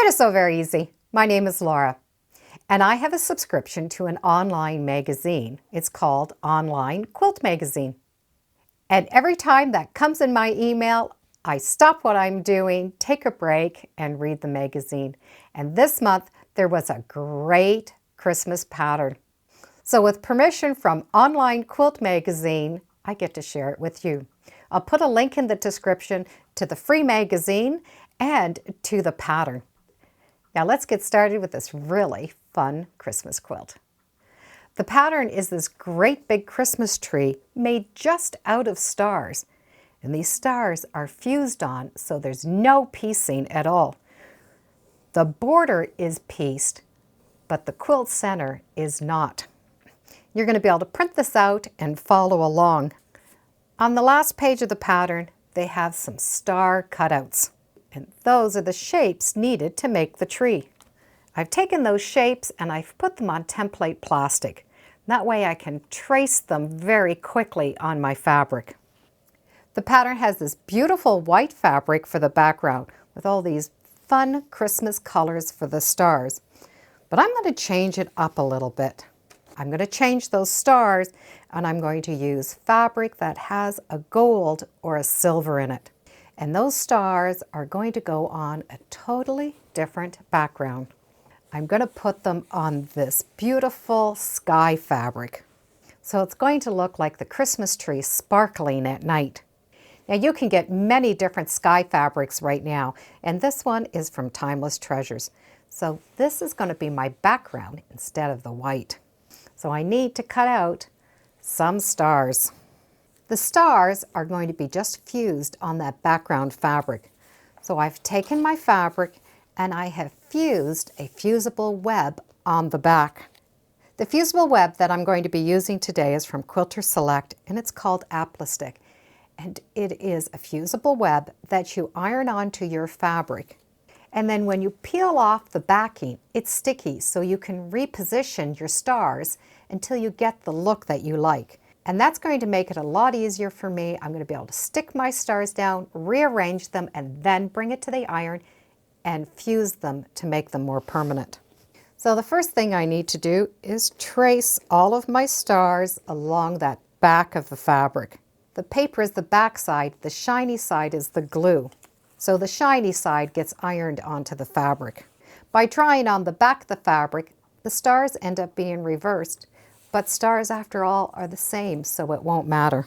It is so very easy. My name is Laura, and I have a subscription to an online magazine. It's called Online Quilt Magazine. And every time that comes in my email, I stop what I'm doing, take a break, and read the magazine. And this month, there was a great Christmas pattern. So with permission from Online Quilt Magazine, I get to share it with you. I'll put a link in the description to the free magazine and to the pattern. Now let's get started with this really fun Christmas quilt. The pattern is this great big Christmas tree made just out of stars. And these stars are fused on, so there's no piecing at all. The border is pieced, but the quilt center is not. You're going to be able to print this out and follow along. On the last page of the pattern, they have some star cutouts. And those are the shapes needed to make the tree. I've taken those shapes and I've put them on template plastic. That way I can trace them very quickly on my fabric. The pattern has this beautiful white fabric for the background with all these fun Christmas colors for the stars. But I'm going to change it up a little bit. I'm going to change those stars and I'm going to use fabric that has a gold or a silver in it. And those stars are going to go on a totally different background. I'm going to put them on this beautiful sky fabric. So it's going to look like the Christmas tree sparkling at night. Now you can get many different sky fabrics right now, and this one is from Timeless Treasures. So this is going to be my background instead of the white. So I need to cut out some stars. The stars are going to be just fused on that background fabric. So I've taken my fabric and I have fused a fusible web on the back. The fusible web that I'm going to be using today is from Quilter Select, and it's called Aplastic. And it is a fusible web that you iron onto your fabric. And then when you peel off the backing, it's sticky, so you can reposition your stars until you get the look that you like. And that's going to make it a lot easier for me. I'm going to be able to stick my stars down, rearrange them, and then bring it to the iron and fuse them to make them more permanent. So the first thing I need to do is trace all of my stars along that back of the fabric. The paper is the back side, the shiny side is the glue. So the shiny side gets ironed onto the fabric. By drawing on the back of the fabric, the stars end up being reversed. But stars, after all, are the same, so it won't matter.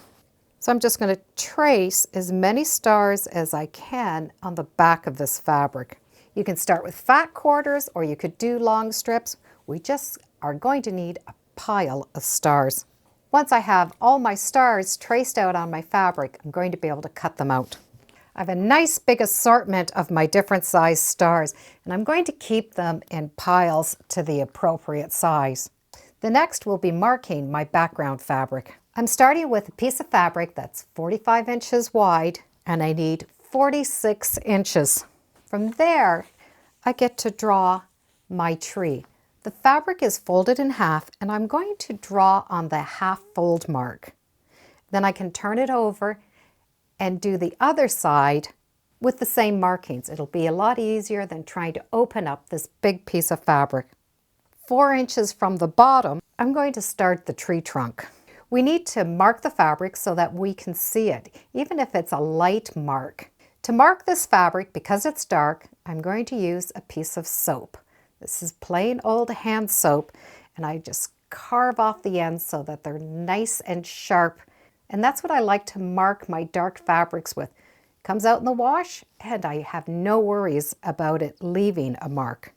So I'm just going to trace as many stars as I can on the back of this fabric. You can start with fat quarters or you could do long strips. We just are going to need a pile of stars. Once I have all my stars traced out on my fabric, I'm going to be able to cut them out. I have a nice big assortment of my different size stars, and I'm going to keep them in piles to the appropriate size. The next will be marking my background fabric. I'm starting with a piece of fabric that's 45 inches wide and I need 46 inches. From there, I get to draw my tree. The fabric is folded in half and I'm going to draw on the half fold mark. Then I can turn it over and do the other side with the same markings. It'll be a lot easier than trying to open up this big piece of fabric. 4 inches from the bottom, I'm going to start the tree trunk. We need to mark the fabric so that we can see it, even if it's a light mark. To mark this fabric, because it's dark, I'm going to use a piece of soap. This is plain old hand soap, and I just carve off the ends so that they're nice and sharp. And that's what I like to mark my dark fabrics with. It comes out in the wash, and I have no worries about it leaving a mark.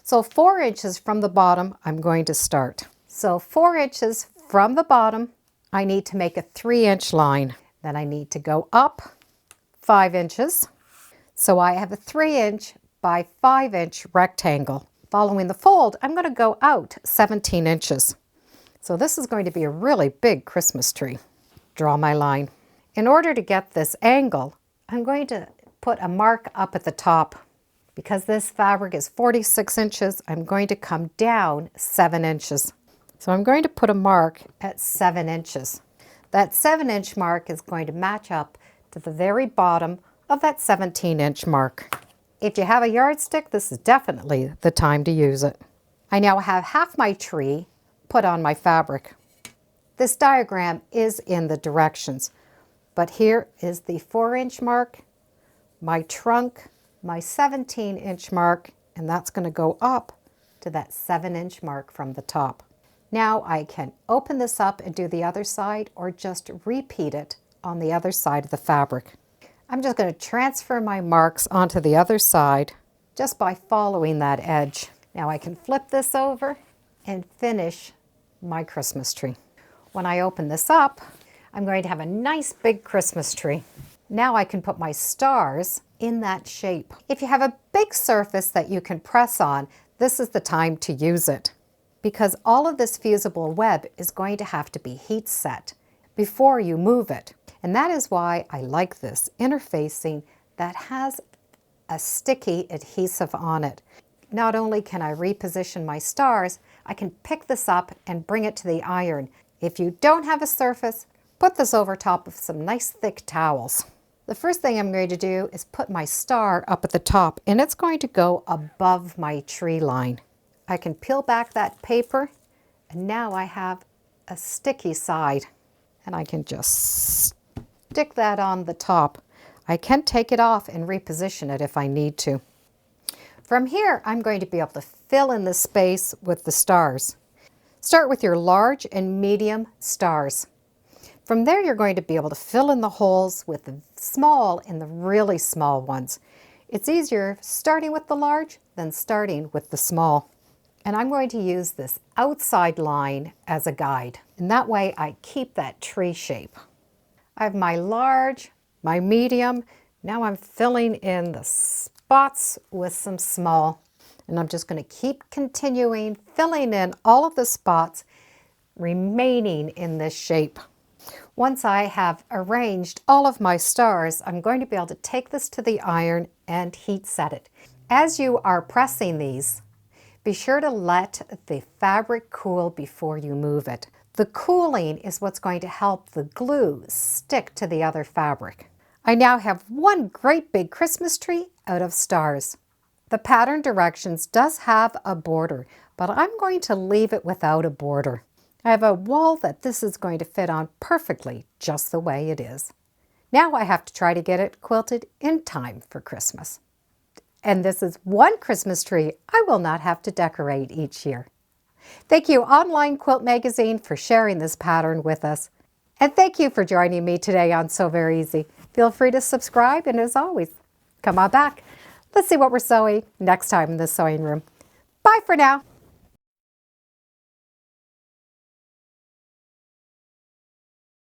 So 4 inches from the bottom, I'm going to start. So 4 inches from the bottom, I need to make a 3-inch line. Then I need to go up 5 inches. So I have a 3-inch by 5-inch rectangle. Following the fold, I'm going to go out 17 inches. So this is going to be a really big Christmas tree. Draw my line. In order to get this angle, I'm going to put a mark up at the top. Because this fabric is 46 inches, I'm going to come down 7 inches. So I'm going to put a mark at 7 inches. That 7-inch mark is going to match up to the very bottom of that 17-inch mark. If you have a yardstick, this is definitely the time to use it. I now have half my tree put on my fabric. This diagram is in the directions, but here is the 4-inch mark, my trunk, my 17-inch mark, and that's going to go up to that 7-inch mark from the top. Now I can open this up and do the other side, or just repeat it on the other side of the fabric. I'm just going to transfer my marks onto the other side just by following that edge. Now I can flip this over and finish my Christmas tree. When I open this up, I'm going to have a nice big Christmas tree. Now I can put my stars in that shape. If you have a big surface that you can press on, this is the time to use it, because all of this fusible web is going to have to be heat set before you move it. And that is why I like this interfacing that has a sticky adhesive on it. Not only can I reposition my stars, I can pick this up and bring it to the iron. If you don't have a surface, put this over top of some nice thick towels. The first thing I'm going to do is put my star up at the top, and it's going to go above my tree line. I can peel back that paper, and now I have a sticky side, and I can just stick that on the top. I can take it off and reposition it if I need to. From here, I'm going to be able to fill in the space with the stars. Start with your large and medium stars. From there, you're going to be able to fill in the holes with the small and the really small ones. It's easier starting with the large than starting with the small. And I'm going to use this outside line as a guide. And that way I keep that tree shape. I have my large, my medium. Now I'm filling in the spots with some small. And I'm just going to keep continuing filling in all of the spots remaining in this shape. Once I have arranged all of my stars, I'm going to be able to take this to the iron and heat set it. As you are pressing these, be sure to let the fabric cool before you move it. The cooling is what's going to help the glue stick to the other fabric. I now have one great big Christmas tree out of stars. The pattern directions does have a border, but I'm going to leave it without a border. I have a wall that this is going to fit on perfectly, just the way it is. Now I have to try to get it quilted in time for Christmas. And this is one Christmas tree I will not have to decorate each year. Thank you, Online Quilt Magazine, for sharing this pattern with us. And thank you for joining me today on Sew Very Easy. Feel free to subscribe, and as always, come on back. Let's see what we're sewing next time in the sewing room. Bye for now.